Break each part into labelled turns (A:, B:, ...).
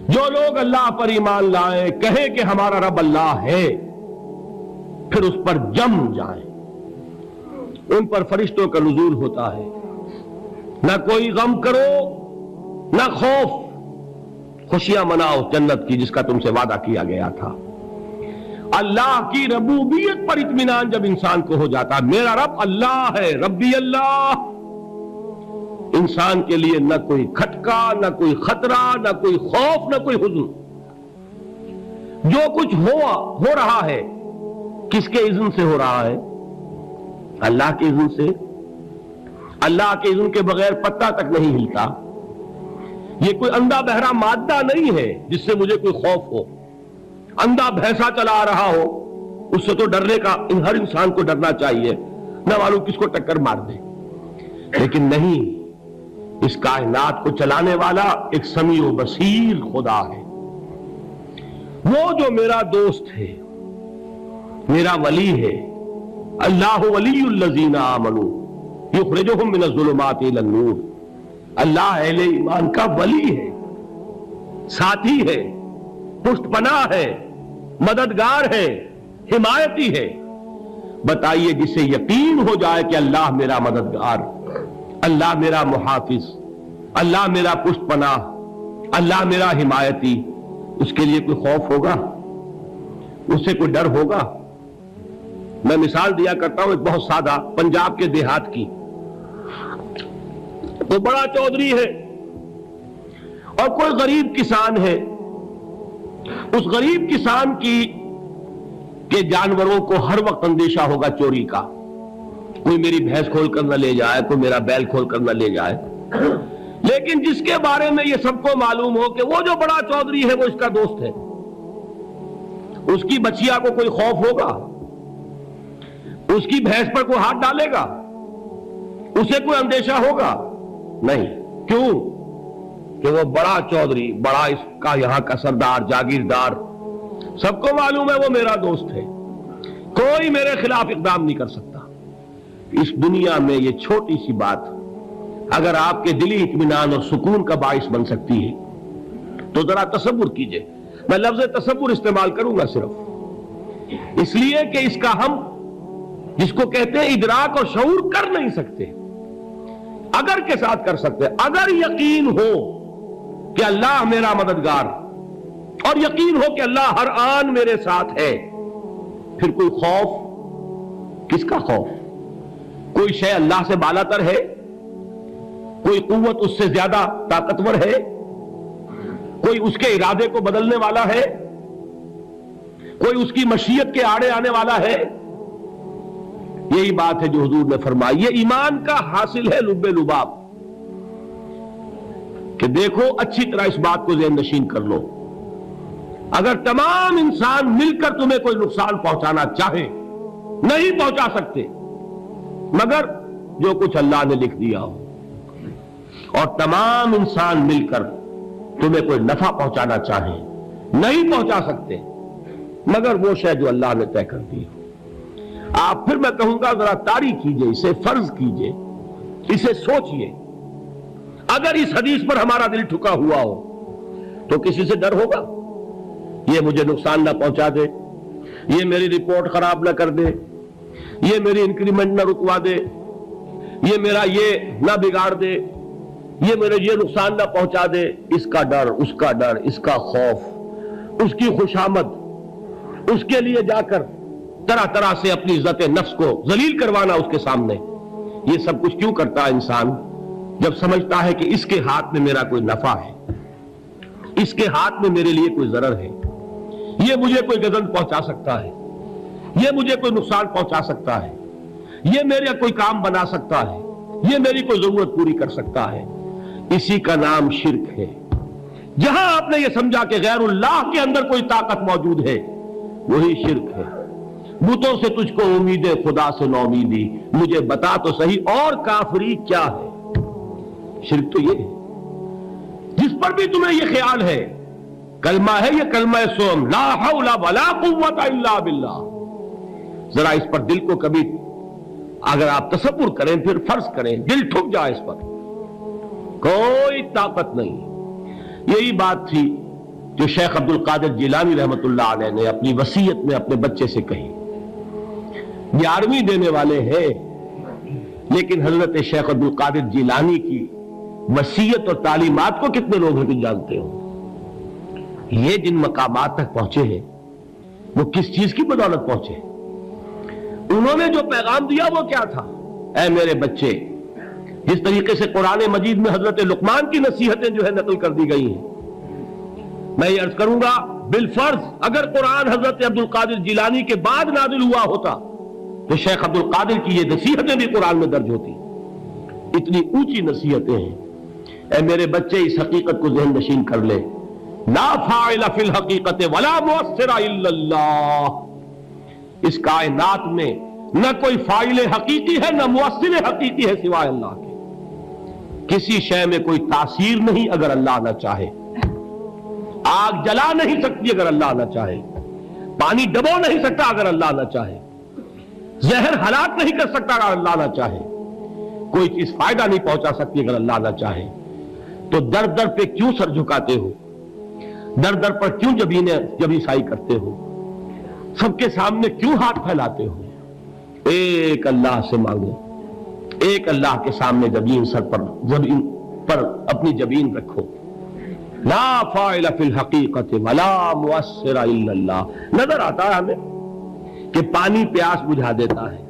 A: جو لوگ اللہ پر ایمان لائیں، کہیں کہ ہمارا رب اللہ ہے، پھر اس پر جم جائیں، ان پر فرشتوں کا نزول ہوتا ہے، نہ کوئی غم کرو نہ خوف، خوشیاں مناؤ جنت کی جس کا تم سے وعدہ کیا گیا تھا۔ اللہ کی ربوبیت پر اطمینان جب انسان کو ہو جاتا، میرا رب اللہ ہے، ربی اللہ، انسان کے لیے نہ کوئی کھٹکا، نہ کوئی خطرہ، نہ کوئی خوف، نہ کوئی حزن۔ جو کچھ ہو رہا ہے کس کے اذن سے ہو رہا ہے؟ اللہ کے اذن سے۔ اللہ کے اذن کے بغیر پتہ تک نہیں ہلتا۔ یہ کوئی اندھا بہرا مادہ نہیں ہے جس سے مجھے کوئی خوف ہو۔ اندھا بھینسا چلا آ رہا ہو اس سے تو ڈرنے کا ہر انسان کو ڈرنا چاہیے، نہ معلوم کس کو ٹکر مار دے، لیکن نہیں، اس کائنات کو چلانے والا ایک سمیع و بصیر خدا ہے، وہ جو میرا دوست ہے، میرا ولی ہے۔ اللہ ولی الذین آمنوا یخرجہم من الظلمات الی النور۔ اللہ اہل ایمان کا ولی ہے، ساتھی ہے، پشت پناہ ہے، مددگار ہے، حمایتی ہے۔ بتائیے جسے یقین ہو جائے کہ اللہ میرا مددگار، اللہ میرا محافظ، اللہ میرا پشت پناہ، اللہ میرا حمایتی، اس کے لیے کوئی خوف ہوگا؟ اس سے کوئی ڈر ہوگا؟ میں مثال دیا کرتا ہوں ایک بہت سادہ، پنجاب کے دیہات کی۔ وہ بڑا چودھری ہے اور کوئی غریب کسان ہے۔ اس غریب کسان کے جانوروں کو ہر وقت اندیشہ ہوگا چوری کا، کوئی میری بھینس کھول کر نہ لے جائے، کوئی میرا بیل کھول کر نہ لے جائے۔ لیکن جس کے بارے میں یہ سب کو معلوم ہو کہ وہ جو بڑا چودھری ہے وہ اس کا دوست ہے، اس کی بچیا کو کوئی خوف ہوگا؟ اس کی بھینس پر کوئی ہاتھ ڈالے گا؟ اسے کوئی اندیشہ ہوگا؟ نہیں۔ کیوں؟ کہ وہ بڑا چودھری، بڑا اس کا یہاں کا سردار، جاگیردار، سب کو معلوم ہے وہ میرا دوست ہے، کوئی میرے خلاف اقدام نہیں کر سکتا۔ اس دنیا میں یہ چھوٹی سی بات اگر آپ کے دلی اطمینان اور سکون کا باعث بن سکتی ہے تو ذرا تصور کیجئے۔ میں لفظ تصور استعمال کروں گا صرف اس لیے کہ اس کا ہم جس کو کہتے ہیں ادراک اور شعور کر نہیں سکتے، اگر کے ساتھ کر سکتے۔ اگر یقین ہو کہ اللہ میرا مددگار اور یقین ہو کہ اللہ ہر آن میرے ساتھ ہے، پھر کوئی خوف، کس کا خوف؟ کوئی شے اللہ سے بالا تر ہے؟ کوئی قوت اس سے زیادہ طاقتور ہے؟ کوئی اس کے ارادے کو بدلنے والا ہے؟ کوئی اس کی مشیت کے آڑے آنے والا ہے؟ یہی بات ہے جو حضور نے فرمائی۔ یہ ایمان کا حاصل ہے لب لباب، کہ دیکھو اچھی طرح اس بات کو ذہن نشین کر لو، اگر تمام انسان مل کر تمہیں کوئی نقصان پہنچانا چاہے نہیں پہنچا سکتے، مگر جو کچھ اللہ نے لکھ دیا ہو، اور تمام انسان مل کر تمہیں کوئی نفع پہنچانا چاہے نہیں پہنچا سکتے، مگر وہ شے جو اللہ نے طے کر دی ہو۔ آپ پھر میں کہوں گا ذرا طاری کیجئے، اسے فرض کیجئے، اسے سوچئے، اگر اس حدیث پر ہمارا دل ٹھکا ہوا ہو تو کسی سے ڈر ہوگا؟ یہ مجھے نقصان نہ پہنچا دے، یہ میری رپورٹ خراب نہ کر دے، یہ میری انکریمنٹ نہ رکوا دے، یہ میرا یہ نہ بگاڑ دے، یہ میرے یہ نقصان نہ پہنچا دے۔ اس کا ڈر، اس کا ڈر، اس کا خوف، اس کی خوشامد، اس کے لیے جا کر طرح طرح سے اپنی عزت نفس کو ذلیل کروانا اس کے سامنے، یہ سب کچھ کیوں کرتا ہے انسان؟ جب سمجھتا ہے کہ اس کے ہاتھ میں میرا کوئی نفع ہے، اس کے ہاتھ میں میرے لیے کوئی ضرر ہے، یہ مجھے کوئی گزن پہنچا سکتا ہے، یہ مجھے کوئی نقصان پہنچا سکتا ہے، یہ میرا کوئی کام بنا سکتا ہے، یہ میری کوئی ضرورت پوری کر سکتا ہے، اسی کا نام شرک ہے۔ جہاں آپ نے یہ سمجھا کہ غیر اللہ کے اندر کوئی طاقت موجود ہے، وہی شرک ہے۔ بتوں سے تجھ کو امید خدا سے نومیدی، مجھے بتا تو صحیح اور کافری کیا ہے؟ شرک تو یہ ہے جس پر بھی تمہیں یہ خیال ہے، کلمہ ہے یہ کلمہ سوم، لا حول ولا قوت الا باللہ، ذرا اس پر دل کو کبھی اگر آپ تصور کریں، پھر فرض کریں، دل ٹھک جائے، اس پر کوئی طاقت نہیں۔ یہی بات تھی جو شیخ عبد القادر جیلانی رحمت اللہ علیہ نے اپنی وصیت میں اپنے بچے سے کہی. 11ویں دینے والے ہیں، لیکن حضرت شیخ عبد القادر جیلانی کی وصیت اور تعلیمات کو کتنے لوگ ہیں جانتے ہو؟ یہ جن مقامات تک پہنچے ہیں وہ کس چیز کی بدولت پہنچے؟ انہوں نے جو پیغام دیا وہ کیا تھا؟ اے میرے بچے، جس طریقے سے قرآن مجید میں حضرت لقمان کی نصیحتیں جو ہے نقل کر دی گئی ہیں، میں یہ عرض کروں گا بالفرض اگر قرآن حضرت عبد القادر جیلانی کے بعد نازل ہوا ہوتا تو شیخ عبد القادر کی یہ نصیحتیں بھی قرآن میں درج ہوتی. اتنی اونچی نصیحتیں ہیں. اے میرے بچے، اس حقیقت کو ذہن نشین کر لے، لا فاعل فی الحقیقت ولا مؤثر الا اللہ. اس کائنات میں نہ کوئی فاعل حقیقی ہے نہ مؤثر حقیقی ہے سوائے اللہ کے. کسی شے میں کوئی تاثیر نہیں اگر اللہ نہ چاہے. آگ جلا نہیں سکتی اگر اللہ نہ چاہے. پانی ڈبو نہیں سکتا اگر اللہ نہ چاہے. زہر ہلاک نہیں کر سکتا اگر اللہ نہ چاہے. کوئی چیز فائدہ نہیں پہنچا سکتی اگر اللہ نہ چاہے. تو در در پہ کیوں سر جھکاتے ہو؟ در در پر کیوں جبیں سائی کرتے ہو؟ سب کے سامنے کیوں ہاتھ پھیلاتے ہو؟ ایک اللہ سے مانگو. ایک اللہ کے سامنے جبین پر اپنی جبین رکھو. لا فاعل فی الحقیقت ولا مؤثر الا اللہ. نظر آتا ہے ہمیں کہ پانی پیاس بجھا دیتا ہے.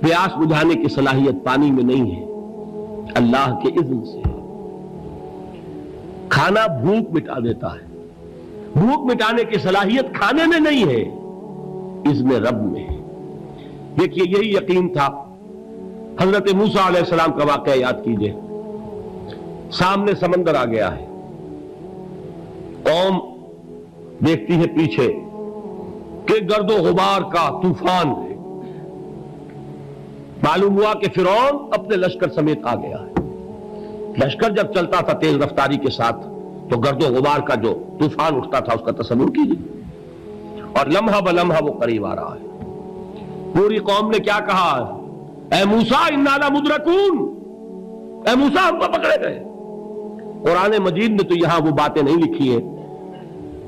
A: پیاس بجھانے کی صلاحیت پانی میں نہیں ہے، اللہ کے اذن سے. کھانا بھوک مٹا دیتا ہے. بھوک مٹانے کی صلاحیت کھانے میں نہیں ہے، اذن رب میں ہے. دیکھیے یہی یقین تھا. حضرت موسیٰ علیہ السلام کا واقعہ یاد کیجئے. سامنے سمندر آ گیا ہے. قوم دیکھتی ہے پیچھے کہ گرد و غبار کا طوفان ہے. معلوم ہوا کہ فرعون اپنے لشکر سمیت آ گیا ہے. لشکر جب چلتا تھا تیز رفتاری کے ساتھ تو گرد و غبار کا جو طوفان اٹھتا تھا اس کا تصور کیجیے. اور لمحہ بلمحہ وہ قریب آ رہا ہے. پوری قوم نے کیا کہا؟ اے موسیٰ انا لمدرکون، اے موسیٰ ہم کو پکڑے گئے. قرآن مجید میں تو یہاں وہ باتیں نہیں لکھی ہیں،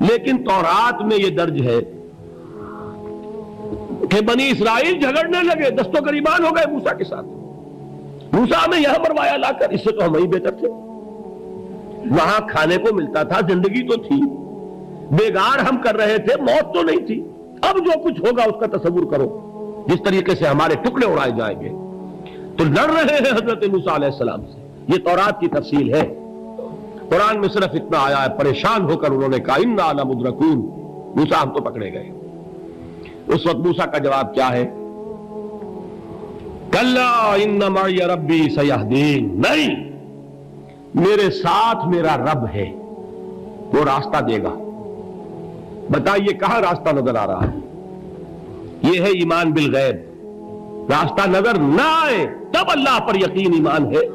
A: لیکن تورات میں یہ درج ہے کہ بنی اسرائیل جھگڑنے لگے، دست و گریبان ہو گئے موسیٰ کے ساتھ. موسیٰ ہمیں یہاں مروایا لا کر، اس سے تو ہم ہی بہتر تھے. وہاں کھانے کو ملتا تھا، زندگی تو تھی، بیگار ہم کر رہے تھے، موت تو نہیں تھی. اب جو کچھ ہوگا اس کا تصور کرو، جس طریقے سے ہمارے ٹکڑے اڑائے جائیں گے. تو لڑ رہے ہیں حضرت موسیٰ علیہ السلام سے. یہ تورات کی تفصیل ہے. قرآن میں صرف اتنا آیا ہے، پریشان ہو کر انہوں نے کہا انا لمدرکون، موسیٰ ہم تو پکڑے گئے. اس وقت موسیٰ کا جواب کیا ہے؟ کلا ان معی ربی سیہدین. نہیں، میرے ساتھ میرا رب ہے، وہ راستہ دے گا. بتائیے کہاں راستہ نظر آ رہا ہے؟ یہ ہے ایمان بالغیب. راستہ نظر نہ آئے تب اللہ پر یقین ایمان ہے.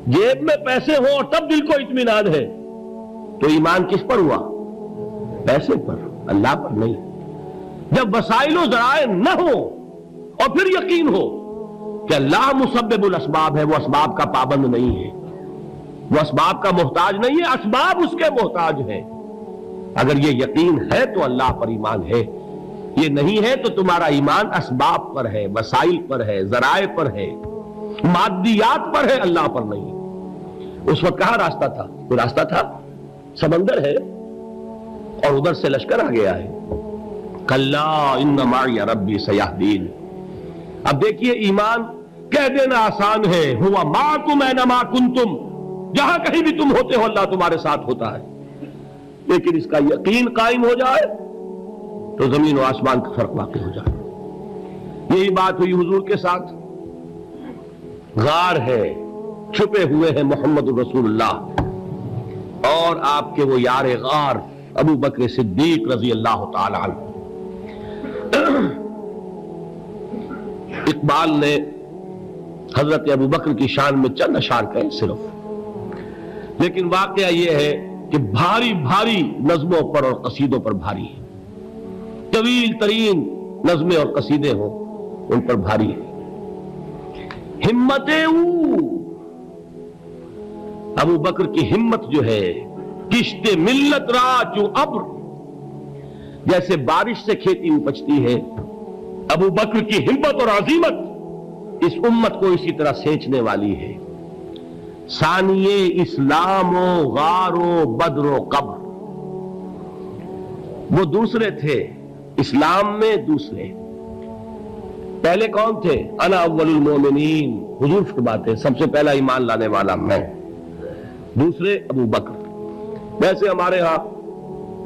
A: جیب میں پیسے ہوں اور تب دل کو اطمینان ہے تو ایمان کس پر ہوا؟ پیسے پر، اللہ پر نہیں. جب وسائل و ذرائع نہ ہو اور پھر یقین ہو کہ اللہ مسبب الاسباب ہے، وہ اسباب کا پابند نہیں ہے، وہ اسباب کا محتاج نہیں ہے، اسباب اس کے محتاج ہے. اگر یہ یقین ہے تو اللہ پر ایمان ہے. یہ نہیں ہے تو تمہارا ایمان اسباب پر ہے، وسائل پر ہے، ذرائع پر ہے، مادیات پر ہے، اللہ پر نہیں. اس وقت کہاں راستہ تھا؟ وہ راستہ تھا سمندر ہے اور ادھر سے لشکر آ گیا ہے. کلا ان معی ربی سیہدین. اب دیکھیے ایمان کہہ دینا آسان ہے، ہوا معکم اینما کنتم، جہاں کہیں بھی تم ہوتے ہو اللہ تمہارے ساتھ ہوتا ہے. لیکن اس کا یقین قائم ہو جائے تو زمین و آسمان کا فرق واقع ہو جائے. یہی بات ہوئی حضور کے ساتھ. غار ہے، چھپے ہوئے ہیں محمد رسول اللہ اور آپ کے وہ یار غار ابو بکر صدیق رضی اللہ تعالی عنہ. اقبال نے حضرت ابو بکر کی شان میں چند اشعار کہے صرف، لیکن واقعہ یہ ہے کہ بھاری بھاری نظموں پر اور قصیدوں پر بھاری ہے. طویل ترین نظمیں اور قصیدے ہوں ان پر بھاری ہے. ہمت ابو بکر کی ہمت جو ہے کشت ملت را چو ابر، جیسے بارش سے کھیتی اپجتی ہے، ابو بکر کی ہمت اور عزیمت اس امت کو اسی طرح سینچنے والی ہے۔ ثانیے اسلام و غار و بدر و قبر، وہ دوسرے تھے اسلام میں، دوسرے پہلے کون تھے؟ انا اول المومنین، حضور فرماتے ہیں سب سے پہلا ایمان لانے والا میں، دوسرے ابو بکر۔ ویسے ہمارے ہاں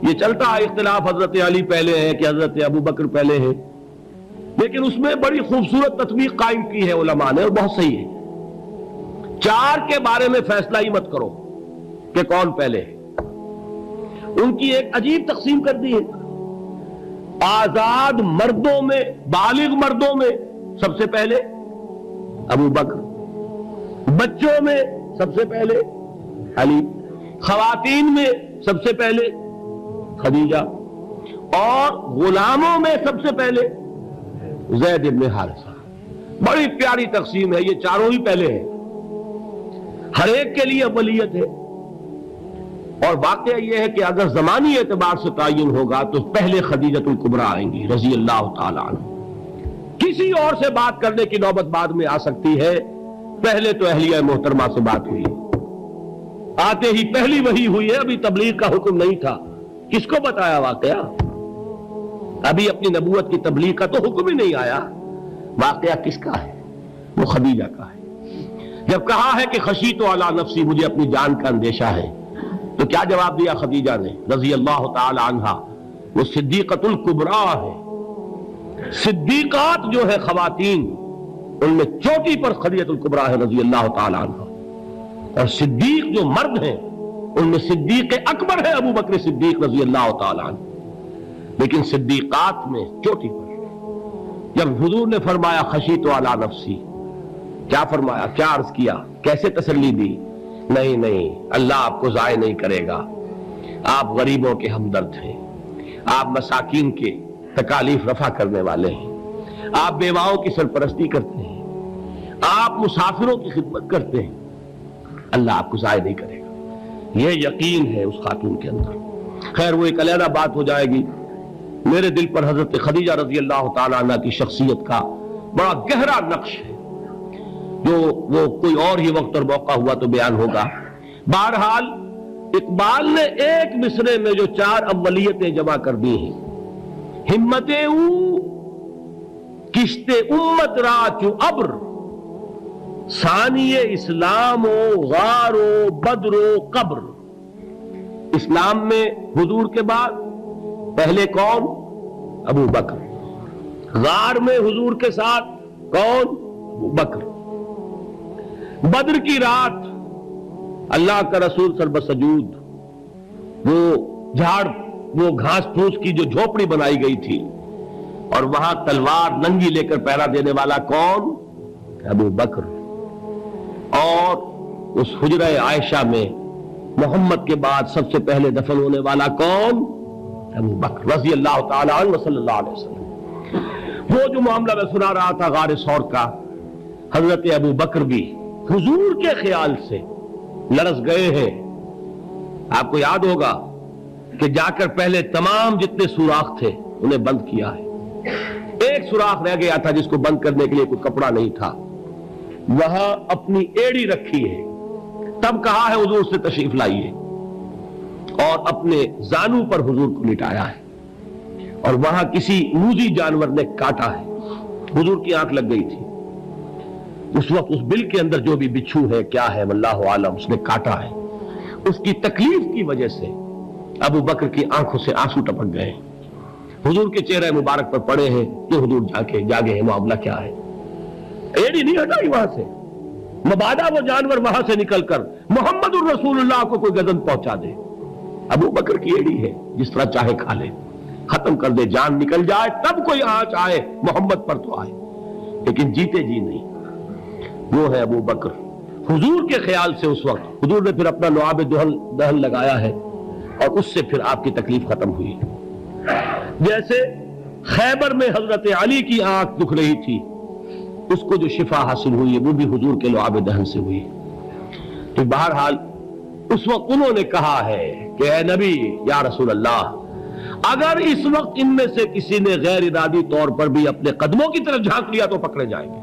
A: یہ چلتا ہے اختلاف، حضرت علی پہلے ہے کہ حضرت ابو بکر پہلے ہے، لیکن اس میں بڑی خوبصورت تطبیق قائم کی ہے علماء نے، اور بہت صحیح ہے۔ چار کے بارے میں فیصلہ ہی مت کرو کہ کون پہلے ہے، ان کی ایک عجیب تقسیم کر دی ہے۔ آزاد مردوں میں، بالغ مردوں میں سب سے پہلے ابو بکر، بچوں میں سب سے پہلے علی، خواتین میں سب سے پہلے خدیجہ، اور غلاموں میں سب سے پہلے زید بن حارثہ۔ بڑی پیاری تقسیم ہے، یہ چاروں ہی پہلے ہیں، ہر ایک کے لیے اولیت ہے۔ اور واقعہ یہ ہے کہ اگر زمانی اعتبار سے تعین ہوگا تو پہلے خدیجۃ الکبریٰ آئیں گی رضی اللہ تعالی عنہ، کسی اور سے بات کرنے کی نوبت بعد میں آ سکتی ہے، پہلے تو اہلیہ محترمہ سے بات ہوئی، آتے ہی پہلی وحی ہوئی ہے، ابھی تبلیغ کا حکم نہیں تھا۔ کس کو بتایا واقعہ؟ ابھی اپنی نبوت کی تبلیغ کا تو حکم ہی نہیں آیا، واقعہ کس کا ہے؟ وہ خدیجہ کا ہے۔ جب کہا ہے کہ خشیت علی نفسی، مجھے اپنی جان کا اندیشہ ہے، تو کیا جواب دیا خدیجہ نے رضی اللہ تعالی عنہا؟ وہ صدیقۃ الکبریٰ ہے، صدیقات جو ہے خواتین ان میں چوٹی پر خدیجۃ الکبریٰ ہے رضی اللہ تعالی عنہا، اور صدیق جو مرد ہیں ان میں صدیق اکبر ہے ابو بکر صدیق رضی اللہ تعالی عنہ، لیکن صدیقات میں چوٹی پر۔ جب حضور نے فرمایا خشیت علی نفسی، کیا فرمایا، کیا عرض کیا، کیسے تسلی دی؟ نہیں نہیں، اللہ آپ کو ضائع نہیں کرے گا، آپ غریبوں کے ہمدرد ہیں، آپ مساکین کے تکالیف رفع کرنے والے ہیں، آپ بیواؤں کی سرپرستی کرتے ہیں، آپ مسافروں کی خدمت کرتے ہیں، اللہ آپ کو ضائع نہیں کرے گا۔ یہ یقین ہے اس خاتون کے اندر۔ خیر وہ ایک علیحدہ بات ہو جائے گی۔ میرے دل پر حضرت خدیجہ رضی اللہ تعالی عنہ کی شخصیت کا بڑا گہرا نقش ہے، جو وہ کوئی اور ہی وقت اور موقع ہوا تو بیان ہوگا۔ بہرحال اقبال نے ایک مصرے میں جو چار اولیتیں جمع کر دی ہیں، ہمت او کشت امت را چو ابر، ثانی اسلام و غار و بدر و قبر۔ اسلام میں حضور کے بعد پہلے کون؟ ابو بکر۔ غار میں حضور کے ساتھ کون؟ ابو بکر۔ بدر کی رات اللہ کا رسول سر بسجود، وہ گھاس پھوس کی جو جھوپڑی بنائی گئی تھی، اور وہاں تلوار ننگی لے کر پہرا دینے والا کون؟ ابو بکر۔ اور اس حجرہ عائشہ میں محمد کے بعد سب سے پہلے دفن ہونے والا کون؟ ابو بکر رضی اللہ تعالی عنہ صلی اللہ علیہ وسلم۔ وہ جو معاملہ میں سنا رہا تھا غار ثور کا، حضرت ابو بکر بھی حضور کے خیال سے لرز گئے ہیں۔ آپ کو یاد ہوگا کہ جا کر پہلے تمام جتنے سوراخ تھے انہیں بند کیا ہے، ایک سوراخ رہ گیا تھا جس کو بند کرنے کے لیے کوئی کپڑا نہیں تھا، وہاں اپنی ایڑی رکھی ہے، تب کہا ہے حضور سے تشریف لائیے، اور اپنے زانو پر حضور کو لٹایا ہے، اور وہاں کسی موذی جانور نے کاٹا ہے، حضور کی آنکھ لگ گئی تھی، اس وقت اس بل کے اندر جو بھی بچھو ہے کیا ہے واللہ عالم، اس نے کاٹا ہے، اس کی تکلیف کی وجہ سے ابو بکر کی آنکھوں سے آنسو ٹپک گئے، حضور کے چہرے مبارک پر پڑے ہیں کہ حضور جاگے ہیں، معاملہ کیا ہے؟ ایڑی نہیں ہٹائی وہاں سے، مبادا وہ جانور وہاں سے نکل کر محمد الرسول اللہ کو کوئی گزن پہنچا دے، ابو بکر کی ایڑی ہے، جس طرح چاہے کھا لے، ختم کر دے، جان نکل جائے تب کوئی آنچ آئے، محمد پر تو آئے، لیکن جیتے جی نہیں۔ وہ ہے ابو بکر۔ حضور کے خیال سے اس وقت حضور نے پھر اپنا لعاب دہن لگایا ہے، اور اس سے پھر آپ کی تکلیف ختم ہوئی۔ جیسے خیبر میں حضرت علی کی آنکھ دکھ رہی تھی، اس کو جو شفا حاصل ہوئی ہے وہ بھی حضور کے لعاب دہن سے ہوئی۔ تو بہرحال اس وقت انہوں نے کہا ہے کہ اے نبی یا رسول اللہ، اگر اس وقت ان میں سے کسی نے غیر ارادی طور پر بھی اپنے قدموں کی طرف جھانک لیا تو پکڑے جائیں گے۔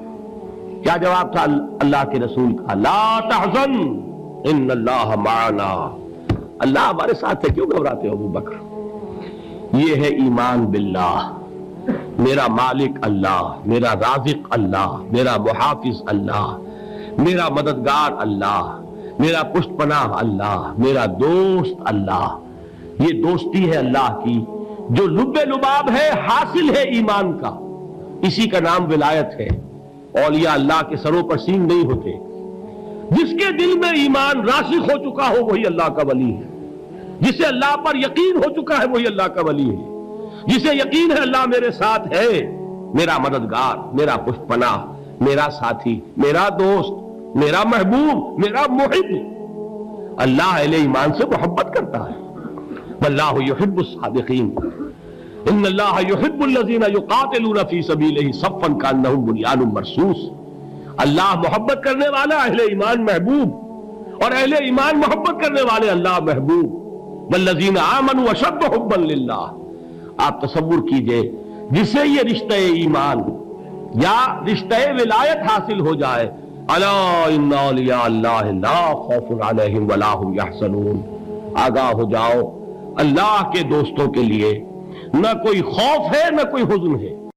A: کیا جواب تھا اللہ کے رسول کا؟ لا تحزن ان اللہ معنا، اللہ ہمارے ساتھ ہے، کیوں گھبراتے ہو ابو بکر؟ یہ ہے ایمان باللہ، میرا مالک اللہ، میرا رازق اللہ، میرا محافظ اللہ، میرا مددگار اللہ، میرا پشت پناہ اللہ، میرا دوست اللہ۔ یہ دوستی ہے اللہ کی جو لب لباب ہے، حاصل ہے ایمان کا، اسی کا نام ولایت ہے۔ اولیاء اللہ کے سروں پر سینگ نہیں ہوتے، جس کے دل میں ایمان راسخ ہو چکا ہو وہی اللہ کا ولی ہے، جسے اللہ پر یقین ہو چکا ہے وہی اللہ کا ولی ہے، جسے یقین ہے اللہ میرے ساتھ ہے، میرا مددگار، میرا پشت پناہ، میرا ساتھی، میرا دوست، میرا محبوب، میرا محب۔ اللہ اہل ایمان سے محبت کرتا ہے۔ واللہ یحب الصادقین، ان اللہ یحب الذین یقاتلون فی سبیلہ صفا کانہم بنیان مرصوص۔ اللہ محبت کرنے والا، اہل ایمان محبوب، اور اہل ایمان محبت کرنے والے اللہ محبوب۔ والذین آمنوا اشد حبا للہ۔ آپ تصور کیجئے جسے یہ رشتہ ایمان یا رشتہ ولایت حاصل ہو جائے، الا ان اولیاء اللہ لا خوف علیہم ولا هم یحزنون، آگاہ ہو جاؤ، اللہ کے دوستوں کے لیے نہ کوئی خوف ہے نہ کوئی حزن ہے۔